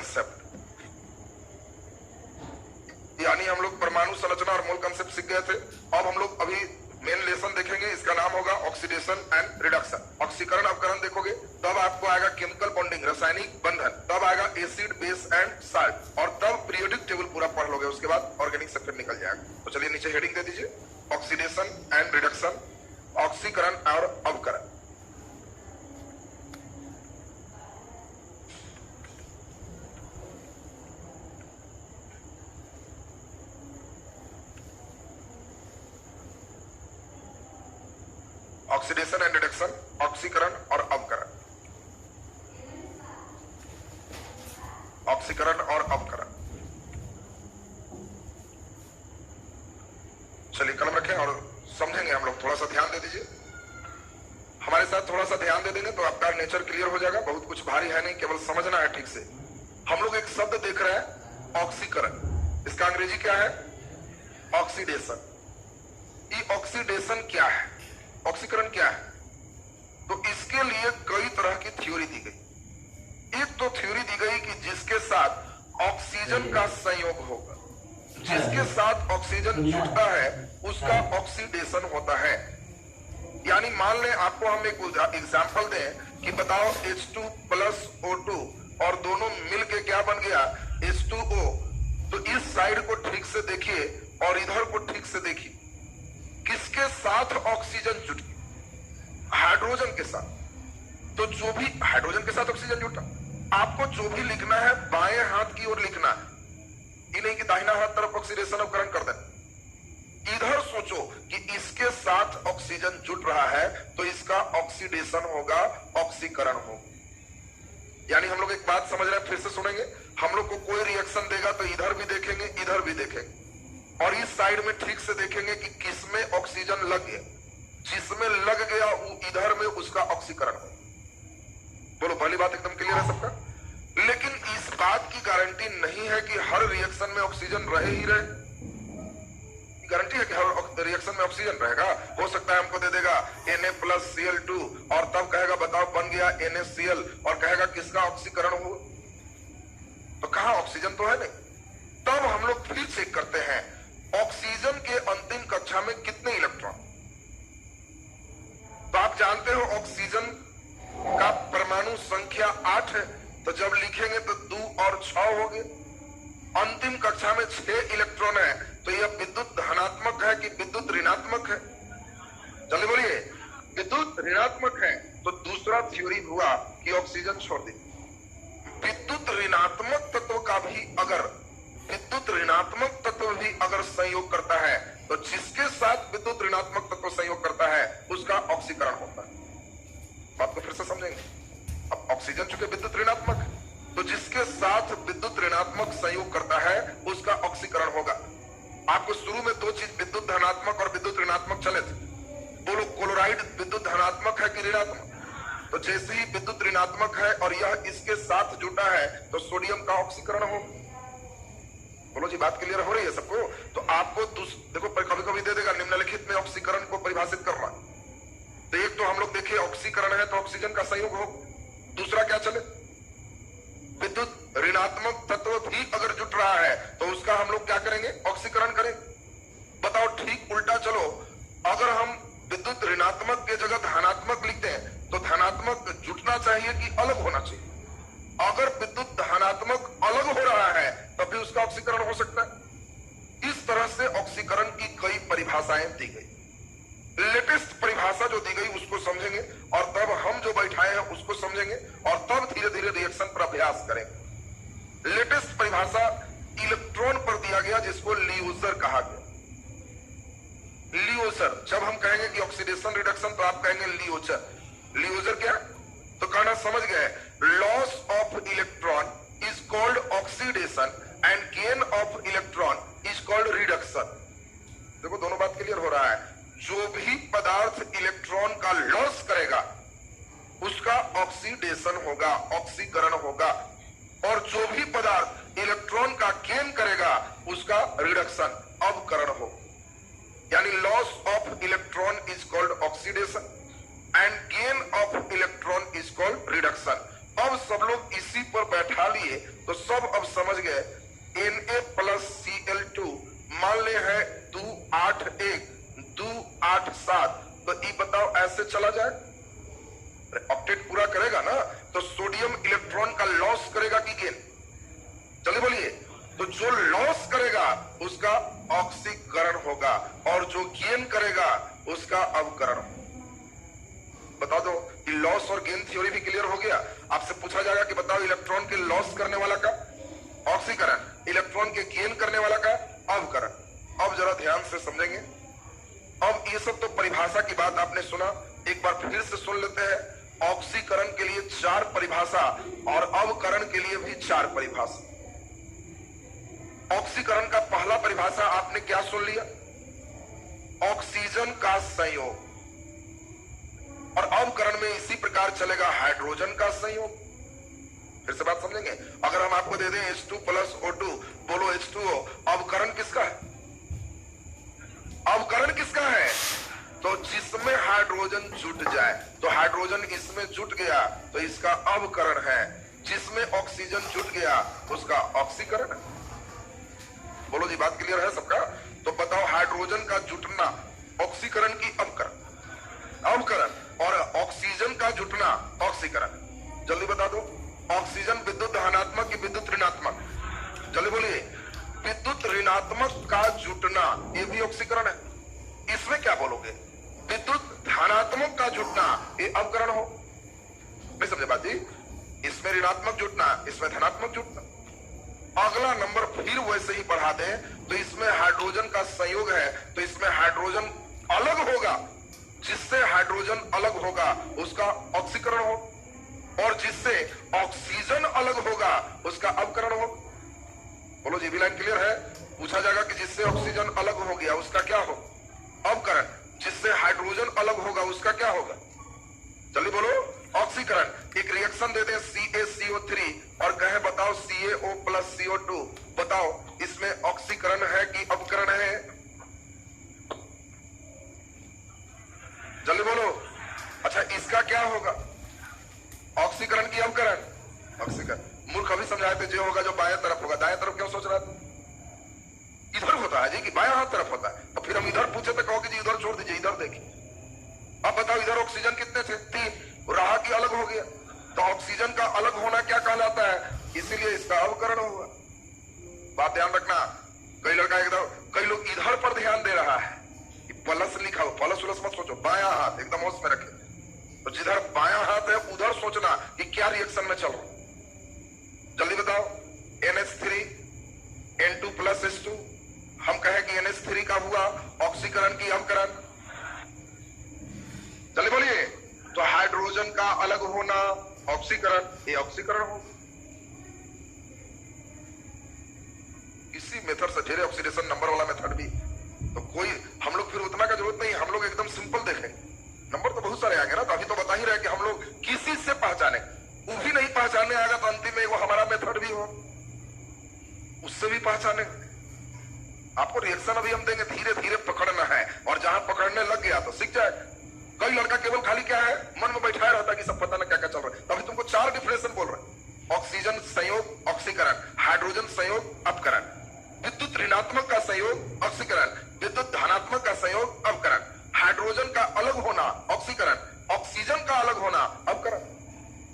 Concept, यानी हम लोग परमाणु संरचना और मोल कंसेप्ट सीख गए थे। अब हम लोग अभी मेन लेसन देखेंगे, इसका नाम होगा ऑक्सीडेशन एंड रिडक्शन। ऑक्सीकरण अवकरण देखोगे तब आपको आएगा केमिकल बॉन्डिंग, रासायनिक बंधन, तब आएगा एसिड बेस एंड साल्ट, और तब पीरियोडिक टेबल पूरा पढ़ लोगे, उसके बाद ऑर्गेनिक सेक्टर निकल जाएगा। तो चलिए नीचे हेडिंग दे दीजिए, ऑक्सीडेशन एंड रिडक्शन, ऑक्सीकरण और अवकरण। ऑक्सीडेशन एंड रिडक्शन, ऑक्सीकरण और अवकरण, ऑक्सीकरण और अवकरण। चलिए कलम रखें और समझेंगे हम लोग, थोड़ा सा ध्यान दे दीजिए, हमारे साथ थोड़ा सा ध्यान दे देंगे तो आपका नेचर क्लियर हो जाएगा। बहुत कुछ भारी है नहीं, केवल समझना है ठीक से। हम लोग एक शब्द देख रहे हैं ऑक्सीकरण, इसका अंग्रेजी क्या है? ऑक्सीडेशन। ये ऑक्सीडेशन क्या है, ऑक्सीकरण क्या है? तो इसके लिए कई तरह की थ्योरी दी गई। एक तो थ्योरी दी गई कि जिसके साथ ऑक्सीजन का संयोग होगा, जिसके साथ ऑक्सीजन जुड़ता है उसका ऑक्सीडेशन होता है। यानी मान लें आपको हम एक एग्जांपल दें कि बताओ H2 प्लस O2 और दोनों मिलके क्या बन गया? H2O। तो इस साइड को ठीक से देखिए और इधर को ठीक से देखिए, किसके साथ ऑक्सीजन जुट गई? हाइड्रोजन के साथ। तो जो भी हाइड्रोजन के साथ ऑक्सीजन जुटा, आपको जो भी लिखना है बाएं हाथ की ओर लिखना है, ये नहीं कि दाहिना हाथ तरफ ऑक्सीडेशन अवकरण कर देना। इधर सोचो कि इसके साथ ऑक्सीजन जुट रहा है तो इसका ऑक्सीडेशन होगा, ऑक्सीकरण होगा। यानी हम लोग एक बात समझ रहे हैं, फिर से सुनेंगे। हम लोग को कोई रिएक्शन देगा तो इधर भी देखेंगे, इधर भी देखेंगे, और इस साइड में ठीक से देखेंगे कि किसमें ऑक्सीजन लग गया। जिसमें लग गया वो इधर में उसका ऑक्सीकरण हो। बोलो, पहली बात एकदम क्लियर है सबका? लेकिन इस बात की गारंटी नहीं है कि हर रिएक्शन में ऑक्सीजन रहे ही रहे। गारंटी है कि हर रिएक्शन में ऑक्सीजन रहेगा? हो सकता है हमको दे देगा Na+Cl2 और तब कहेगा बताओ बन गया NaCl, और कहेगा किसका ऑक्सीकरण हुआ? तो कहां ऑक्सीजन तो है नहीं। तब हम लोग फिर चेक करते हैं ऑक्सीजन के अंतिम कक्षा में कितने इलेक्ट्रॉन। तो आप जानते हो ऑक्सीजन का परमाणु संख्या 8 है, तो जब लिखेंगे तो 2 और 6 हो गए। अंतिम कक्षा में 6 इलेक्ट्रॉन है, तो यह विद्युत धनात्मक है कि विद्युत ऋणात्मक है? जल्दी बोलिए, विद्युत ऋणात्मक है। तो दूसरा थ्योरी हुआ कि ऑक्सीजन छोड़ दी। विद्युत ऋणात्मक तत्व का भी अगर विद्युत ऋणात्मक तत्व भी अगर संयोग करता है तो जिसके साथ विद्युत ऋणात्मक तत्व संयोग करता है उसका ऑक्सीकरण होता है। बात को फिर से समझेंगे। अब ऑक्सीजन चूंकि विद्युत ऋणात्मक है, तो जिसके साथ विद्युत ऋणात्मक संयोग करता है उसका ऑक्सीकरण होगा। आपको शुरू में 2 चीज विद्युत धनात्मक और विद्युत ऋणात्मक चले थे। बोलो, क्लोराइड विद्युत धनात्मक है कि ऋणात्मक? तो जैसे ही विद्युत ऋणात्मक है और यह इसके साथ जुटा है तो सोडियम का ऑक्सीकरण होगा। बोलो जी, बात क्लियर हो रही है सबको? तो आपको देखो कभी कभी दे देगा निम्नलिखित में ऑक्सीकरण को परिभाषित करना। तो एक तो हम लोग देखिए ऑक्सीकरण है तो ऑक्सीजन का संयोग हो। दूसरा क्या चले? विद्युत ऋणात्मक तत्व भी अगर जुट रहा है तो उसका हम लोग क्या करेंगे? ऑक्सीकरण करेंगे। बताओ ठीक उल्टा चलो, अगर हम विद्युत ऋणात्मक के जगह धनात्मक लिखते हैं तो धनात्मक जुटना चाहिए कि अलग होना चाहिए? अगर विद्युत धनात्मक अलग हो रहा है तब भी उसका ऑक्सीकरण हो सकता है। इस तरह से ऑक्सीकरण की कई परिभाषाएं दी गई। लेटेस्ट परिभाषा जो दी गई उसको समझेंगे और तब हम जो बैठाए हैं उसको समझेंगे और तब धीरे धीरे रिएक्शन पर अभ्यास करेंगे। लेटेस्ट परिभाषा इलेक्ट्रॉन पर दिया गया जिसको लियूजर कहा गया। लियोजर, जब हम कहेंगे कि ऑक्सीडेशन रिडक्शन तो आप कहेंगे लियोजर। लियोजर क्या? तो कहना समझ गए, loss of electron is called oxidation and gain of electron is called reduction. देखो दोनों बात क्लियर हो रहा है। जो भी पदार्थ इलेक्ट्रॉन का लॉस करेगा उसका ऑक्सीडेशन होगा, ऑक्सीकरण होगा, और जो भी पदार्थ इलेक्ट्रॉन का गेन करेगा उसका रिडक्शन, अवकरण हो। यानी loss of electron is called oxidation and gain of electron is called reduction. अब सब लोग इसी पर बैठा लिए तो तो सब अब समझ गए। Na+Cl2 मान ले है 281 287, तो ये बताओ ऐसे चला जाए? ऑक्टेट पूरा करेगा ना, तो सोडियम इलेक्ट्रॉन का लॉस करेगा कि गेन? चलिए बोलिए। तो जो लॉस करेगा उसका ऑक्सीकरण होगा और जो गेन करेगा उसका अवकरण। बता दो कि लॉस और गेन थ्योरी भी क्लियर हो गया। आपसे पूछा जाएगा कि बताओ इलेक्ट्रॉन के लॉस करने वाला का ऑक्सीकरण, इलेक्ट्रॉन के गेन करने वाला का अवकरण। अब जरा ध्यान से समझेंगे। अब ये सब तो परिभाषा की बात आपने सुना, एक बार फिर से सुन लेते हैं। ऑक्सीकरण के लिए 4 परिभाषा और अवकरण के लिए भी 4 परिभाषा। ऑक्सीकरण का पहला परिभाषा आपने क्या सुन लिया? ऑक्सीजन का संयोग। और अवकरण में इसी प्रकार चलेगा हाइड्रोजन का संयोग। फिर से बात समझेंगे। अगर हम आपको दे दें H2+O2, बोलो H2O, अवकरण किसका है? अवकरण किसका है? तो जिसमें हाइड्रोजन जुट जाए, तो हाइड्रोजन इसमें जुट गया तो इसका अवकरण है। जिसमें ऑक्सीजन जुट गया उसका ऑक्सीकरण है। बोलो जी, बात क्लियर है सबका? तो बताओ, हाइड्रोजन का जुटना ऑक्सीकरण की अवकरण और ऑक्सीजन का जुटना ऑक्सीकरण। जल्दी बता दो, ऑक्सीजन विद्युत धनात्मक की विद्युत ऋणात्मक? जल्दी बोलिए। विद्युत ऋणात्मक का जुटना ये भी ऑक्सीकरण है। इसमें क्या बोलोगे? विद्युत धनात्मक का जुटना ये अवकरण हो। नहीं समझे बात जी? इसमें ऋणात्मक जुटना, इसमें धनात्मक जुटना। अगला नंबर फिर वैसे ही बढ़ा दें तो इसमें हाइड्रोजन का संयोग है तो इसमें हाइड्रोजन अलग होगा। जिससे हाइड्रोजन अलग होगा उसका ऑक्सीकरण हो, और जिससे ऑक्सीजन अलग होगा उसका अवकरण हो। बोलो जी, भी लाइन क्लियर है? पूछा जाएगा कि जिससे ऑक्सीजन अलग हो गया उसका क्या हो? अवकरण। जिससे हाइड्रोजन अलग होगा उसका क्या होगा? जल्दी बोलो। ऑक्सीकरण। एक रिएक्शन दे दें CaCO3 और कहे बताओ CaO+CO2, बताओ इसमें ऑक्सीकरण है कि अवकरण है? जल्दी बोलो। अच्छा, इसका क्या होगा? ऑक्सीकरण की अवकरण? ऑक्सीकरण। मूर्ख अभी समझाए थे जो होगा जो बाएं तरफ होगा। दाएं तरफ क्यों सोच रहा था? इधर होता है जी कि बाएं हाथ तरफ होता है। तो फिर हम इधर पूछे तो कहो कि जी इधर छोड़ दीजिए, इधर देखिए। अब बताओ, इधर ऑक्सीजन कितने थे? 3, रहा कि अलग हो गया। तो ऑक्सीजन का अलग होना क्या कहलाता है? इसीलिए इसका अवकरण होगा। बात ध्यान रखना। कई लड़का एकदम, कई लोग इधर पर ध्यान दे रहा है कि प्लस लिखा हो। प्लस उलस मत सोचो, बायां हाथ एकदम होश में रखे। तो जिधर बायां हाथ है उधर सोचना कि क्या रिएक्शन में चल रहा। जल्दी बताओ। NH3 N2+H2, हम कहें कि NH3 का हुआ ऑक्सीकरण की अवकरण। जल्दी बोलिए। तो हाइड्रोजन का अलग होना ऑक्सीकरण, ये ऑक्सीकरण हो। इसी मेथड से ढेर ऑक्सीडेशन नंबर वाला मेथड भी। तो कोई हम लोग फिर उतना का जरूरत नहीं, हम लोग एकदम सिंपल देखें। नंबर तो बहुत सारे आएंगे ना, तो अभी तो बता ही रहे कि हम लोग किसी से पहचाने। वो भी नहीं पहचानने आएगा तो अंतिम में वो हमारा मेथड भी हो, उससे भी पहचाने। आपको रिएक्शन अभी हम देंगे, धीरे धीरे पकड़ना है, और जहां पकड़ने लग गया तो सीख जाए। कई लड़का केवल खाली क्या है, मन में बैठाया रहता है कि सब पता ना क्या क्या चल रहा है। तभी तुमको 4 डिफरेंशन बोल रहे हैं। ऑक्सीजन संयोग ऑक्सीकरण, हाइड्रोजन संयोग अपकरण, विद्युत ऋणात्मक का संयोग ऑक्सीकरण, विद्युत धनात्मक का संयोग अपकरण, हाइड्रोजन का अलग होना ऑक्सीकरण, ऑक्सीजन का अलग होना अपकरण।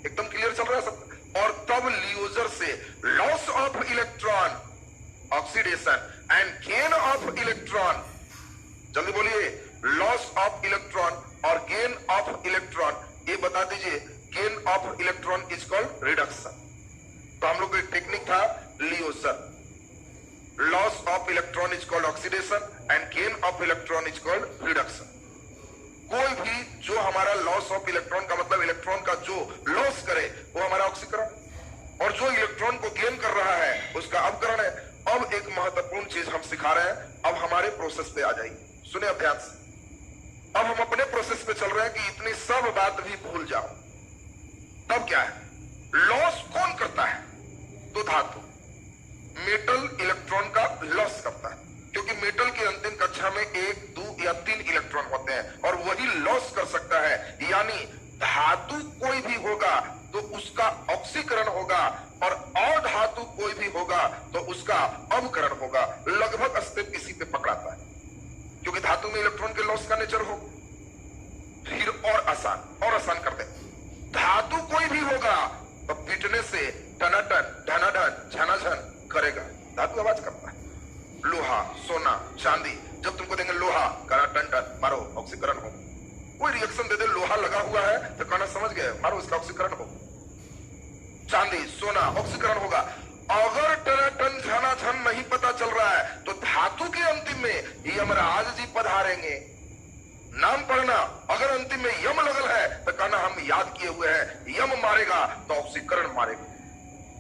एकदम क्लियर चल रहा है सब? और तब लियोजर से loss of electron oxidation and gain of electron, जल्दी बोलिए, लॉस ऑफ इलेक्ट्रॉन और गेन ऑफ इलेक्ट्रॉन, ये बता दीजिए। Gain of electron is called reduction. तो हम लोग का टेक्निक था LEO GER. Loss of electron is called oxidation and gain of electron is called reduction. कोई भी जो हमारा लॉस ऑफ इलेक्ट्रॉन का मतलब इलेक्ट्रॉन का जो लॉस करे वो हमारा ऑक्सीकरण, और जो इलेक्ट्रॉन को गेन कर रहा है उसका अवकरण है। अब एक महत्वपूर्ण चीज हम सिखा रहे हैं। अब हमारे प्रोसेस पे आ जाइए, सुने अब ध्यान से। अब हम अपने प्रोसेस पे चल रहे हैं कि इतनी सब बात भी भूल जाओ। तब क्या है? लॉस कौन करता है? तो धातु, मेटल इलेक्ट्रॉन का लॉस करता है, क्योंकि मेटल की अंतिम कक्षा में 1, 2 या 3 इलेक्ट्रॉन होते हैं और वही लॉस कर सकता है। यानी धातु कोई भी होगा तो उसका ऑक्सीकरण होगा, और अधातु कोई भी होगा तो उसका अवकरण होगा। लगभग स्टेप इसी पे पकड़ाता है, क्योंकि धातु में इलेक्ट्रॉन के लॉस का नेचर हो। फिर और आसान कर दे, धातु कोई भी होगा तो पीटने से टनाटन ढनाढन झनाझन करेगा, धातु आवाज करता है। लोहा, सोना, चांदी, जब तुमको देंगे लोहा, करा टन टन, मारो ऑक्सीकरण हो। कोई रिएक्शन दे दे, लोहा लगा हुआ है तो कहना समझ गए, मारो इसका ऑक्सीकरण हो। चांदी, सोना, ऑक्सीकरण होगा। अगर टनाटन झनाझन नहीं पता चल रहा है तो धातु के अंतिम में यमराज जी पधारेंगे। नाम पढ़ना, अगर अंतिम में यम लगल है तो कहना हम याद किए हुए हैं, यम मारेगा तो ऑक्सीकरण मारेगा।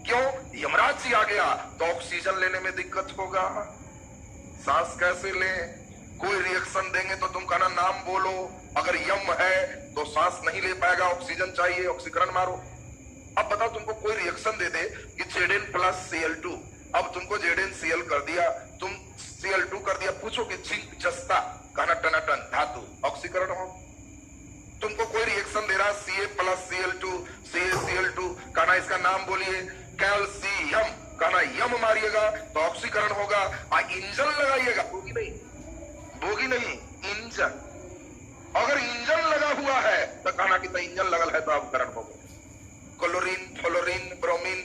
क्यों? यमराज जी आ गया तो ऑक्सीजन लेने में दिक्कत होगा, सांस कैसे ले? कोई रिएक्शन देंगे तो तुम कहना नाम बोलो, अगर यम है तो सांस नहीं ले पाएगा, ऑक्सीजन चाहिए, ऑक्सीकरण मारो। अब बताओ, तुमको कोई रिएक्शन दे दे कि Zn प्लस Cl2, अब तुमको ZnCl कर दिया, तुम Cl2 कर दिया, पूछो कि जिंक जस्ता, कहना टनाटन धातु, ऑक्सीकरण हो। तुमको कोई रिएक्शन दे रहा Ca प्लस Cl2 CaCl2, कहना इसका नाम बोलिए, कैल्शियम, कहना यम मारिएगा तो ऑक्सीकरण होगा। इंजन लगाइएगा, बोगी नहीं इंजन, अगर इंजन लगा हुआ है तो कहना कि तो इंजन लगल है तो अवकरण होगा। क्लोरीन, फ्लोरीन, ब्रोमीन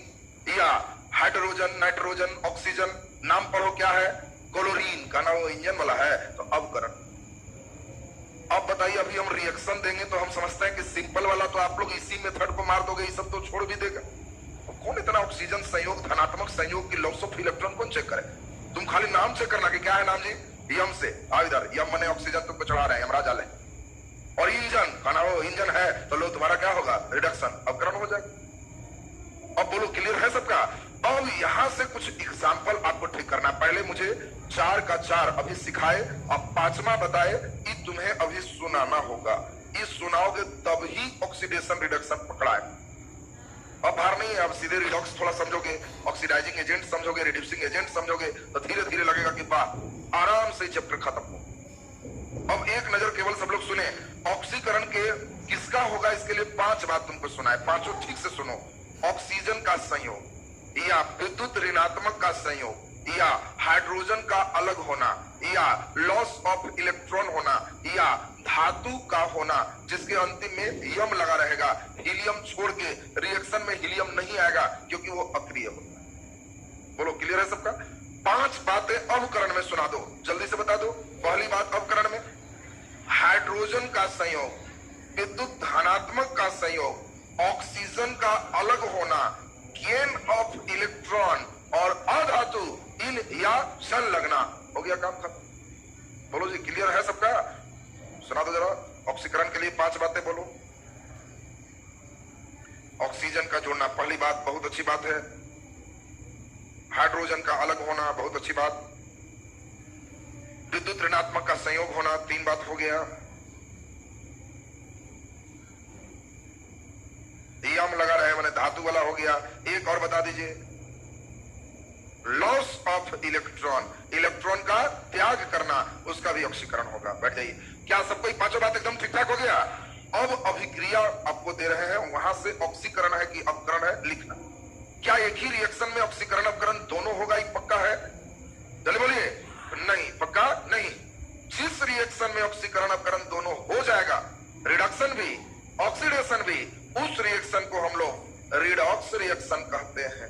या हाइड्रोजन, नाइट्रोजन, ऑक्सीजन, नाम पढ़ो क्या है? क्लोरीन, कहना वो इंजन वाला है तो अवकरण। अब बताइए, अभी हम रिएक्शन देंगे तो हम समझते हैं कि सिंपल वाला तो आप लोग इसी मेथड को मार दोगे, ये सब तो छोड़ भी देगा। कौन इतना ऑक्सीजन संयोग, धनात्मक संयोग की लॉस ऑफ इलेक्ट्रॉन कौन चेक करे? तुम खाली नाम चेक करना कि क्या है नाम जी, यम से आ इधर, यम मने ऑक्सीजन तुमको चढ़ा रहे हैं, यमराज आले। और इंजन, कहना वो इंजन है तो लो तुम्हारा क्या होगा? रिडक्शन, अवकरण हो जाएगा। अब बोलो क्लियर है सबका? अब यहां से कुछ एग्जाम्पल आपको ठीक करना। पहले मुझे 4 का 4 अभी सिखाए, अब 5वां बताए, ये तुम्हें अभी सुनाना होगा। ये सुनाओगे तभी ऑक्सीडेशन रिडक्शन पकड़ा है। अब बाहर नहीं है, अब सीधे रिडॉक्स थोड़ा समझोगे, ऑक्सीडाइजिंग एजेंट समझोगे, रिड्यूसिंग एजेंट समझोगे, तो धीरे धीरे लगेगा कि वाह, आराम से चैप्टर खत्म हो। अब एक नजर केवल सब लोग सुने, ऑक्सीकरण के किसका होगा, इसके लिए 5 बात तुमको सुनाए, पांचों ठीक से सुनो। ऑक्सीजन का संयोग, या विद्युत ऋणात्मक का संयोग, या हाइड्रोजन का अलग होना, या लॉस ऑफ इलेक्ट्रॉन होना, या धातु का होना जिसके अंतिम में यम लगा रहेगा। हीलियम छोड़ के रिएक्शन में हीलियम नहीं आएगा क्योंकि वो अक्रिय होता है। बोलो क्लियर है सबका? 5 बातें अवकरण में सुना दो, जल्दी से बता दो। पहली बात अवकरण में, हाइड्रोजन का संयोग, विद्युत धनात्मक का संयोग, ऑक्सीजन का अलग होना, गेन ऑफ इलेक्ट्रॉन और अधातु इन या संलग्ना, हो गया काम खत्म। बोलो जी क्लियर है सबका? सुना दो जरा, ऑक्सीकरण के लिए 5 बातें बोलो। ऑक्सीजन का जोड़ना, पहली बात, बहुत अच्छी बात है। हाइड्रोजन का अलग होना, बहुत अच्छी बात। विद्युत ऋणात्मक का संयोग होना, 3 बात हो गया। यम लगा रहे मैंने धातु वाला हो गया। एक और बता दीजिए, लॉस ऑफ इलेक्ट्रॉन, इलेक्ट्रॉन का त्याग करना, उसका भी ऑक्सीकरण होगा। बैठ जाइए। क्या सबको 5 बात एकदम ठीक ठाक हो गया? अब अभिक्रिया आपको दे रहे हैं, वहां से ऑक्सीकरण है कि अपकरण है लिखना। क्या एक ही रिएक्शन में ऑक्सीकरण अपकरण दोनों होगा, एक पक्का है? जल्दी बोलिए। नहीं, पक्का नहीं। जिस रिएक्शन में ऑक्सीकरण अपकरण दोनों हो जाएगा, रिडक्शन भी ऑक्सीडेशन भी, उस रिएक्शन को हम लोग रिडॉक्स रिएक्शन कहते हैं।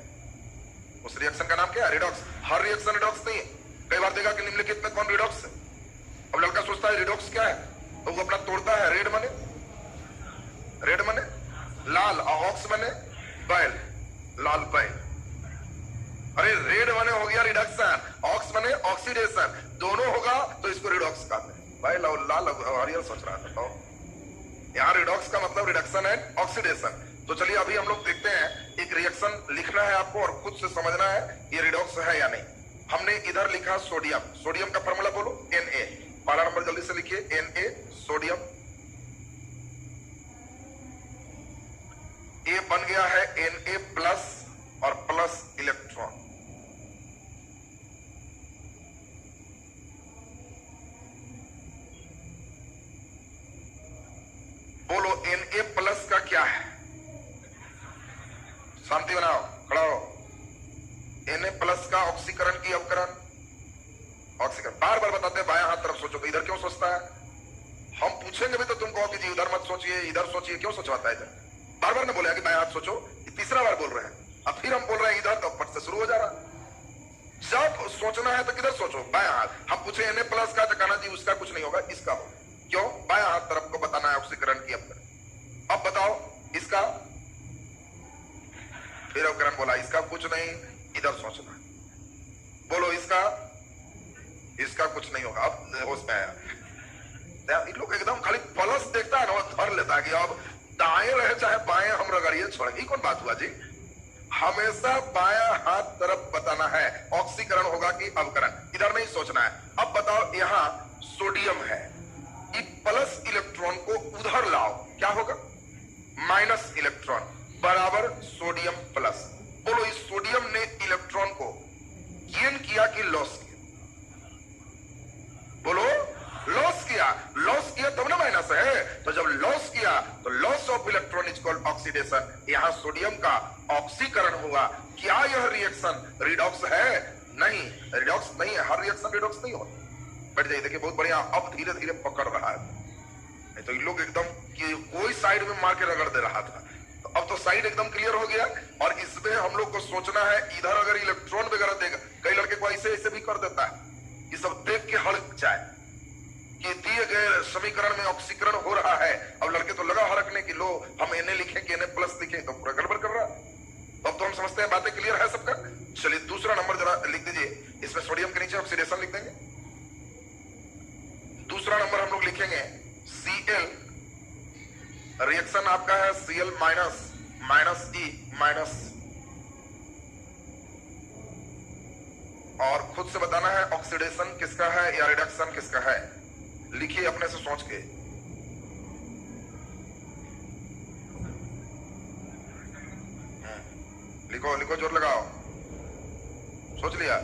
उस रिएक्शन का नाम क्या है? रिडॉक्स। हर रिएक्शन रिडॉक्स नहीं है। कई बार देखा कि निम्नलिखित में कौन रिडॉक्स है? अब लड़का सोचता है रिडॉक्स क्या है, तो वो अपना तोड़ता है। रेड मने लाल, और ऑक्स मने बैल, लाल बैल। अरे रेड मने हो गया रिडक्शन, ऑक्स मने ऑक्सीडेशन, दोनों होगा तो इसको रिडॉक्स कहते हैं। बैल और लाल हरियर सोच रहा था। यहाँ रिडॉक्स का मतलब रिडक्शन एंड ऑक्सीडेशन। तो चलिए अभी हम लोग देखते हैं, एक रिएक्शन लिखना है आपको और खुद से समझना है ये रिडॉक्स है या नहीं। हमने इधर लिखा सोडियम, सोडियम का फॉर्मूला बोलो, Na। पहला नंबर जल्दी से लिखिए, Na सोडियम। ए बन गया है Na प्लस और प्लस इलेक्ट्रॉन। बोलो Na प्लस का क्या है? शांति बनाओ, खड़ा हो। Na+ का ऑक्सीकरण की अवकरण, ऑक्सीकरण बार बार बताते हैं बायां हाथ तरफ सोचो, तो इधर क्यों सोचता है? हम पूछेंगे भी तो तुम कहो कि जी उधर मत सोचिए, इधर सोचिए, क्यों सोचवाता है इधर? बार बार ने बोला कि बायां हाथ सोचो, तीसरा बार बोल रहे हैं, अब फिर हम बोल रहे हैं इधर, तो पट से शुरू हो जा रहा। जब सोचना है तो किधर सोचो? बायां हाथ। हम पूछे Na+ का, तो कहना जी उसका कुछ नहीं होगा, इसका हो। क्यों? बायां हाथ तरफ को बताना है ऑक्सीकरण की अवकरण। अब बताओ इसका, फिर अवकरण बोला, इसका कुछ नहीं, इधर सोचना। बोलो इसका, इसका कुछ नहीं होगा। अब होश में आया। इन लोग एकदम खाली प्लस देखता है ना, धर लेता है कि अब दाएं रहे चाहे बाएं हम रगड़िए छोड़। ये कौन बात हुआ जी? हमेशा बायां हाथ तरफ बताना है, ऑक्सीकरण होगा कि अवकरण, इधर नहीं सोचना है। अब बताओ यहां सोडियम है, प्लस इलेक्ट्रॉन को उधर लाओ, क्या होगा? माइनस इलेक्ट्रॉन बराबर सोडियम प्लस। बोलो इस सोडियम ने इलेक्ट्रॉन को गेन किया कि लॉस किया? बोलो लॉस किया। लॉस किया तब ना माइनस है। तो जब लॉस किया तो loss of electron is called oxidation. यहां सोडियम का ऑक्सीकरण हुआ। क्या यह रिएक्शन रिडॉक्स है? नहीं, रिडॉक्स नहीं है। हर रिएक्शन रिडॉक्स नहीं होता। बैठ जाइए, देखिए बहुत बढ़िया, अब धीरे धीरे पकड़ रहा है। नहीं तो इन लोग एकदम कोई साइड में मार के रगड़ दे रहा था, तो अब तो साइड एकदम क्लियर हो गया। और इसमें हम लोग को सोचना है, इधर अगर इलेक्ट्रॉन वगैरह देगा, कई लड़के को ऐसे ऐसे भी कर देता है, ये सब देख के हड़क जाए कि दिए गए समीकरण में ऑक्सीकरण हो रहा है। अब लड़के तो लगा हड़कने की, लो हम Na लिखें कि Na+ लिखें, तो पूरा गड़बड़ कर रहा। तो अब तो हम समझते हैं बातें क्लियर है सबका। चलिए दूसरा नंबर जरा लिख दीजिए, इसमें सोडियम के नीचे ऑक्सीडेशन लिख देंगे। दूसरा नंबर हम लोग लिखेंगे Cl, रिएक्शन आपका है Cl माइनस E माइनस, और खुद से बताना है ऑक्सीडेशन किसका है या रिडक्शन किसका है। लिखिए अपने से सोच के। लिखो लिखो, जोर लगाओ। सोच लिया?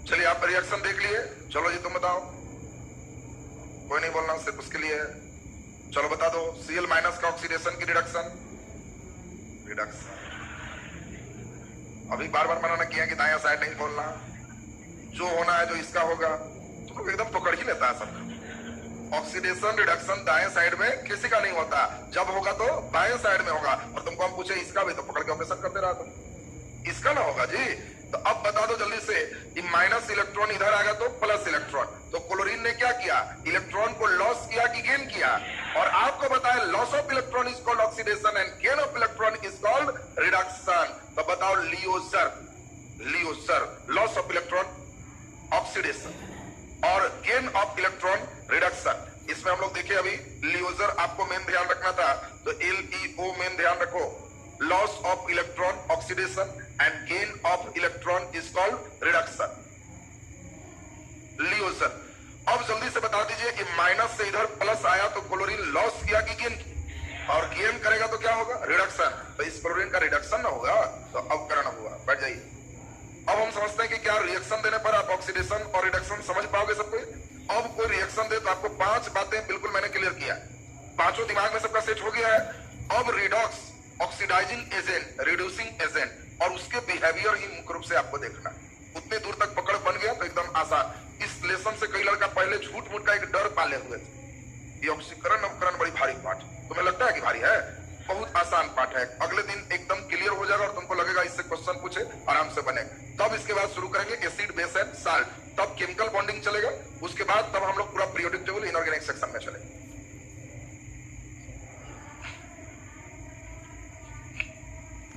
चलिए आप रिएक्शन देख लिए, चलो जी तुम बताओ। कोई नहीं बोलना, सिर्फ उसके लिए है। चलो बता दो, Cl माइनस का ऑक्सीडेशन की रिडक्शन। रिडक्शन अभी बार बार मना किया कि दायां साइड नहीं बोलना, जो होना है जो इसका होगा। तुम लोग एकदम पकड़ ही लेता है सब। ऑक्सीडेशन रिडक्शन दाएं साइड में किसी का नहीं होता, जब होगा तो बाएं साइड में होगा। और तुमको हम पूछे इसका भी, तो पकड़ के ऑपरेशन करते रहा तुम। इसका ना होगा जी। तो अब बता दो जल्दी से, माइनस इलेक्ट्रॉन इधर आ गया तो प्लस इलेक्ट्रॉन, तो क्लोरीन ने क्या किया? इलेक्ट्रॉन को लॉस किया कि गेन किया? और आपको बताया loss of electron is called oxidation and gain of electron is called reduction. तो बताओ लियोजर, लॉस ऑफ इलेक्ट्रॉन ऑक्सीडेशन और गेन ऑफ इलेक्ट्रॉन रिडक्शन। इसमें हम लोग देखिए अभी लियोजर आपको मेन ध्यान रखना था, तो LEO मेन ध्यान रखो। Loss of electron oxidation and gain of electron is called reduction, LEO GER. अब जल्दी से बता दीजिए कि माइनस से इधर प्लस आया तो क्लोरीन लॉस किया कि गेन किया? और गेन करेगा तो क्या होगा? रिडक्शन। तो इस क्लोरीन का रिडक्शन ना होगा तो अवकरण हुआ। बैठ जाइए। अब हम समझते हैं कि क्या रिएक्शन देने पर आप ऑक्सीडेशन और रिडक्शन समझ पाओगे सबको। अब कोई रिएक्शन दे तो आपको 5 बातें बिल्कुल मैंने क्लियर किया, पांचों दिमाग में सबका सेट हो गया है। अब redox, oxidising agent, reducing agent और उसके बिहेवियर ही मुख्य रूप से आपको देखना। उतने दूर तक पकड़ बन गया तो एकदम आसान। इस लेसन से कई लड़का पहले झूठ मूठ का एक डर पाले हुए थे, ये ऑक्सीकरण अवकरण बड़ी भारी पाठ। तुम्हें लगता है कि भारी है? बहुत आसान पाठ है। अगले दिन एकदम क्लियर हो जाएगा और तुमको लगेगा इससे क्वेश्चन पूछे आराम से बनेगा। तब इसके बाद शुरू करेंगे एसिड, बेस एंड साल्ट, तब केमिकल बॉन्डिंग चलेगा। उसके बाद तब हम लोग पूरा पीरियोडिक टेबल, इनऑर्गेनिक सेक्शन में चलेंगे।